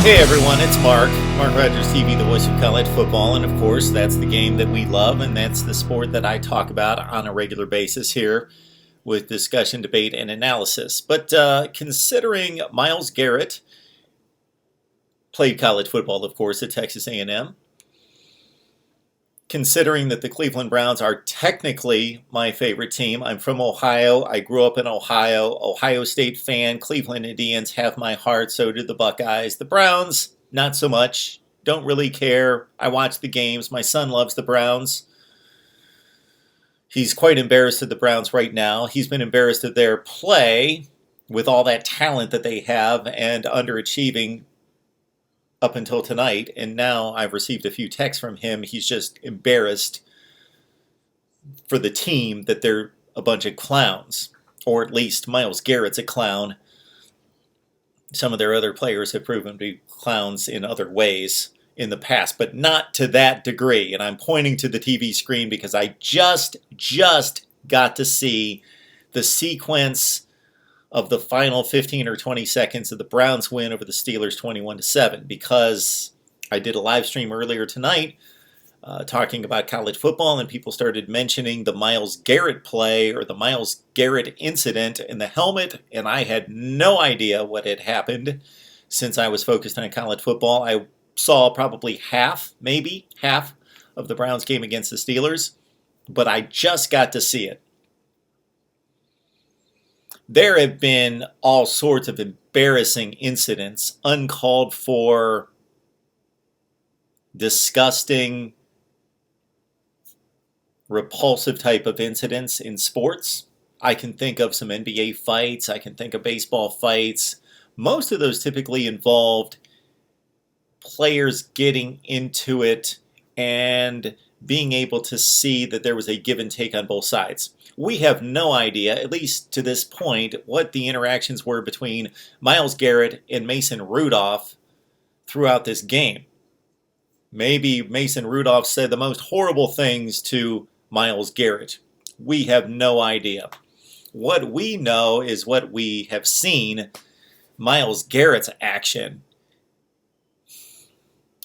Hey everyone, it's Mark. MarkRogersTV, the voice of college football, and of course that's the game that we love, and that's the sport that I talk about on a regular basis here with discussion, debate, and analysis. But considering Myles Garrett played college football, of course, at Texas A&M, considering that the Cleveland Browns are technically my favorite team. I'm from Ohio. I grew up in Ohio. Ohio State fan. Cleveland Indians have my heart. So do the Buckeyes. The Browns, not so much. Don't really care. I watch the games. My son loves the Browns. He's quite embarrassed at the Browns right now. He's been embarrassed at their play with all that talent that they have and underachieving up until tonight, and now I've received a few texts from him. He's just embarrassed for the team that they're a bunch of clowns, or at least Myles Garrett's a clown. Some of their other players have proven to be clowns in other ways in the past, but not to that degree. And I'm pointing to the TV screen because I just got to see the sequence of the final 15 or 20 seconds of the Browns win over the Steelers 21-7, because I did a live stream earlier tonight talking about college football, and people started mentioning the Myles Garrett play or the Myles Garrett incident in the helmet, and I had no idea what had happened since I was focused on college football. I saw probably maybe half of the Browns game against the Steelers, but I just got to see it. There have been all sorts of embarrassing incidents, uncalled for, disgusting, repulsive type of incidents in sports. I can think of some NBA fights. I can think of baseball fights. Most of those typically involved players getting into it and being able to see that there was a give and take on both sides. We have no idea, at least to this point, what the interactions were between Myles Garrett and Mason Rudolph throughout this game. Maybe Mason Rudolph said the most horrible things to Myles Garrett. We have no idea. What we know is what we have seen, Myles Garrett's action.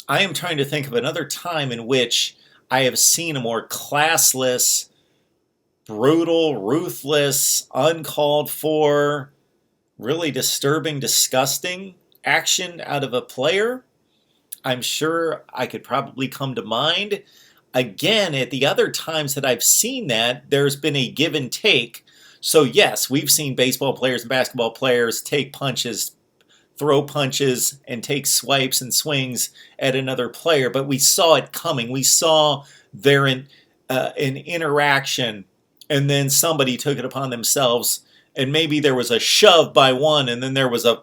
I am trying to think of another time in which I have seen a more classless, brutal, ruthless, uncalled for, really disturbing, disgusting action out of a player. I'm sure I could probably come to mind. Again, at the other times that I've seen that, there's been a give and take. So yes, we've seen baseball players and basketball players take punches, throw punches, and take swipes and swings at another player, but we saw it coming. We saw there an interaction, and then somebody took it upon themselves, and maybe there was a shove by one, and then there was a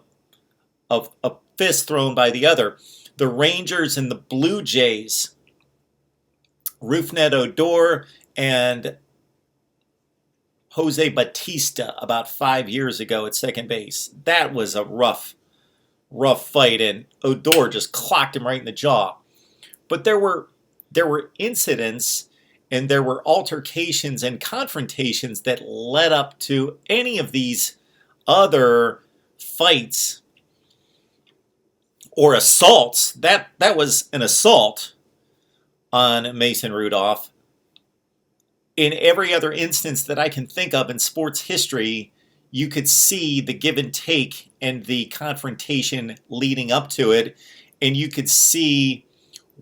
fist thrown by the other. The Rangers and the Blue Jays, Rougned Odor and Jose Bautista, about 5 years ago at second base. That was a rough fight, and Odor just clocked him right in the jaw. But there were incidents, and there were altercations and confrontations that led up to any of these other fights or assaults. That was an assault on Mason Rudolph. In every other instance that I can think of in sports history, you could see the give and take and the confrontation leading up to it, and you could see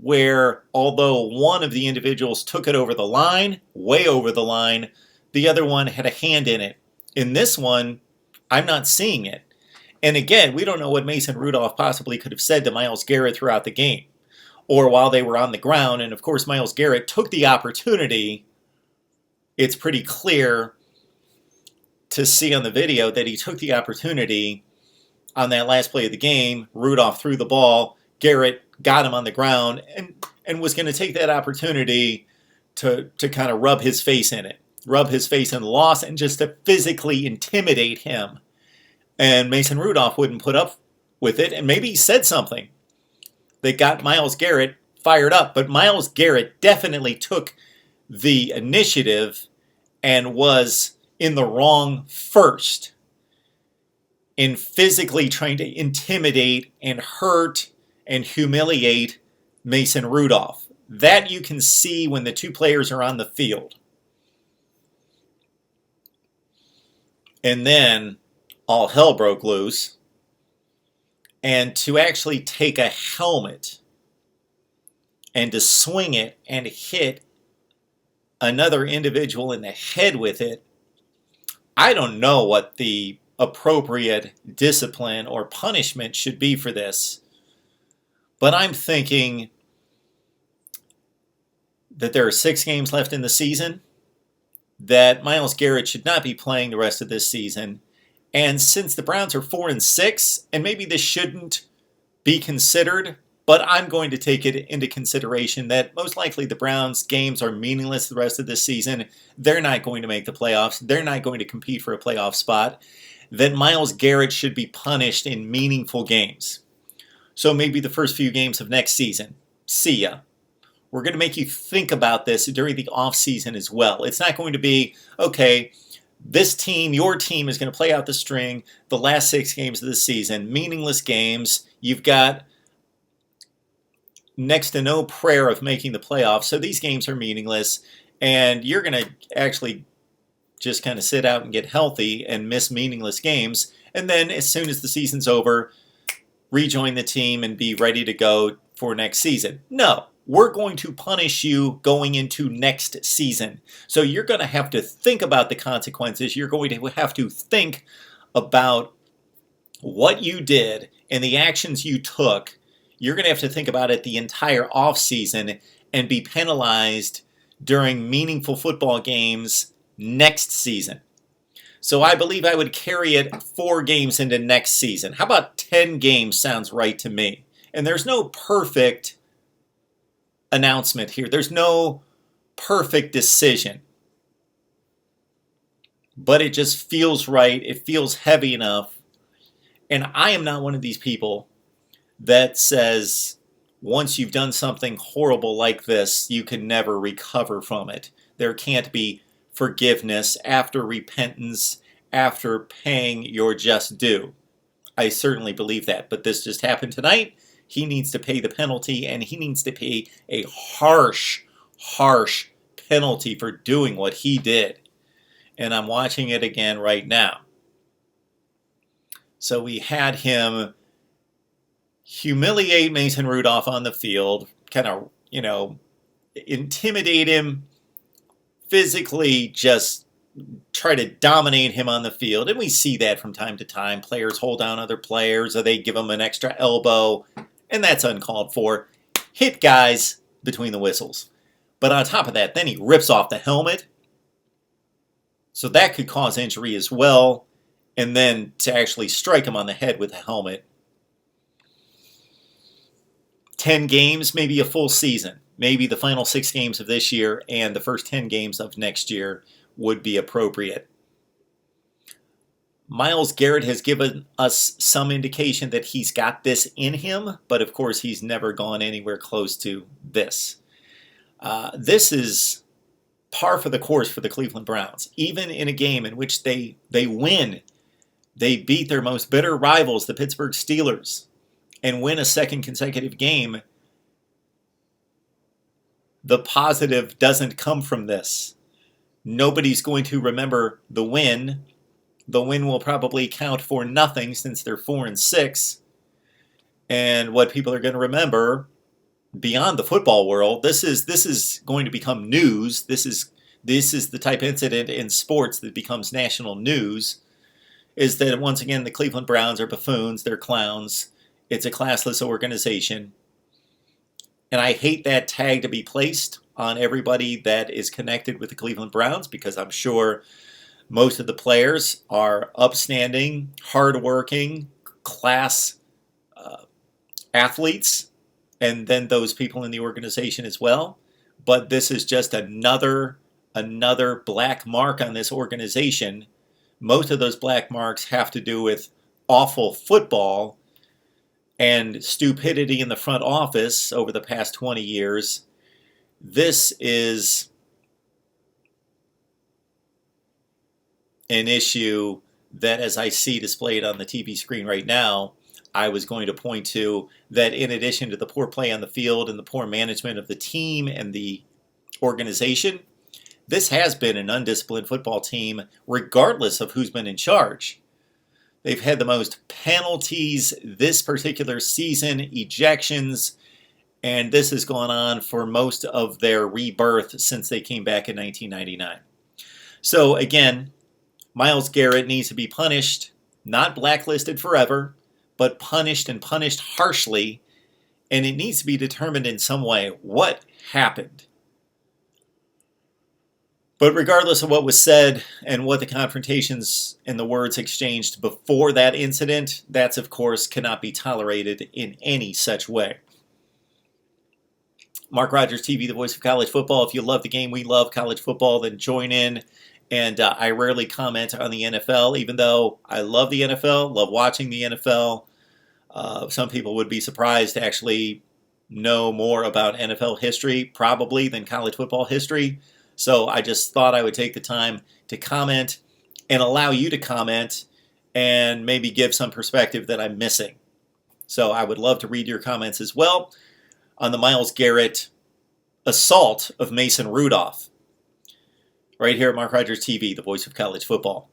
where, although one of the individuals took it over the line, way over the line, the other one had a hand in it. In this one, I'm not seeing it. And again, we don't know what Mason Rudolph possibly could have said to Myles Garrett throughout the game or while they were on the ground. And of course, Myles Garrett took the opportunity. It's pretty clear to see on the video that he took the opportunity on that last play of the game. Rudolph threw the ball. Garrett got him on the ground and was going to take that opportunity to kind of rub his face in it, rub his face in the loss, and just to physically intimidate him. And Mason Rudolph wouldn't put up with it, and maybe he said something that got Myles Garrett fired up. But Myles Garrett definitely took the initiative and was in the wrong first in physically trying to intimidate and hurt and humiliate Mason Rudolph. That you can see when the two players are on the field. And then all hell broke loose. And to actually take a helmet and to swing it and hit another individual in the head with it, I don't know what the appropriate discipline or punishment should be for this. But I'm thinking that there are 6 games left in the season, that Myles Garrett should not be playing the rest of this season. And since the Browns are 4-6, and maybe this shouldn't be considered, but I'm going to take it into consideration that most likely the Browns' games are meaningless the rest of this season. They're not going to make the playoffs. They're not going to compete for a playoff spot. That Myles Garrett should be punished in meaningful games. So maybe the first few games of next season. See ya. We're going to make you think about this during the offseason as well. It's not going to be, okay, this team, your team, is going to play out the string the last 6 games of the season. Meaningless games. You've got next to no prayer of making the playoffs, so these games are meaningless, and you're going to actually just kind of sit out and get healthy and miss meaningless games, and then as soon as the season's over, rejoin the team and be ready to go for next season. No, we're going to punish you going into next season. So you're going to have to think about the consequences. You're going to have to think about what you did and the actions you took. You're going to have to think about it the entire offseason and be penalized during meaningful football games next season. So I believe I would carry it 4 games into next season. How about 10 games sounds right to me? And there's no perfect announcement here. There's no perfect decision. But it just feels right. It feels heavy enough. And I am not one of these people that says once you've done something horrible like this, you can never recover from it. There can't be forgiveness after repentance, after paying your just due. I certainly believe that, but this just happened tonight. He needs to pay the penalty, and he needs to pay a harsh, harsh penalty for doing what he did. And I'm watching it again right now. So we had him humiliate Mason Rudolph on the field, kind of, intimidate him, physically just try to dominate him on the field. And we see that from time to time. Players hold down other players, or they give them an extra elbow, and that's uncalled for. Hit guys between the whistles. But on top of that, then he rips off the helmet. So that could cause injury as well. And then to actually strike him on the head with the helmet. 10 games, maybe a full season. Maybe the final 6 games of this year and the first 10 games of next year would be appropriate. Myles Garrett has given us some indication that he's got this in him, but of course he's never gone anywhere close to this. This is par for the course for the Cleveland Browns. Even in a game in which they win, they beat their most bitter rivals, the Pittsburgh Steelers, and win a second consecutive game, the positive doesn't come from this. Nobody's going to remember the win. The win will probably count for nothing since they're 4-6. And what people are going to remember beyond the football world, this is going to become news. This is the type of incident in sports that becomes national news, is that once again the Cleveland Browns are buffoons, they're clowns. It's a classless organization. And I hate that tag to be placed on everybody that is connected with the Cleveland Browns, because I'm sure most of the players are upstanding, hardworking, class athletes, and then those people in the organization as well. But this is just another black mark on this organization. Most of those black marks have to do with awful football and stupidity in the front office over the past 20 years. This is an issue that, as I see displayed on the TV screen right now, I was going to point to that in addition to the poor play on the field and the poor management of the team and the organization, this has been an undisciplined football team regardless of who's been in charge. They've had the most penalties this particular season, ejections, and this has gone on for most of their rebirth since they came back in 1999. So again, Myles Garrett needs to be punished, not blacklisted forever, but punished and punished harshly, and it needs to be determined in some way what happened. But regardless of what was said and what the confrontations and the words exchanged before that incident, that of course cannot be tolerated in any such way. Mark Rogers TV, the voice of college football. If you love the game, we love college football, then join in. And I rarely comment on the NFL, even though I love the NFL, love watching the NFL. Some people would be surprised to actually know more about NFL history, probably, than college football history. So I just thought I would take the time to comment and allow you to comment and maybe give some perspective that I'm missing. So I would love to read your comments as well on the Myles Garrett assault of Mason Rudolph. Right here at Mark Rogers TV, the voice of college football.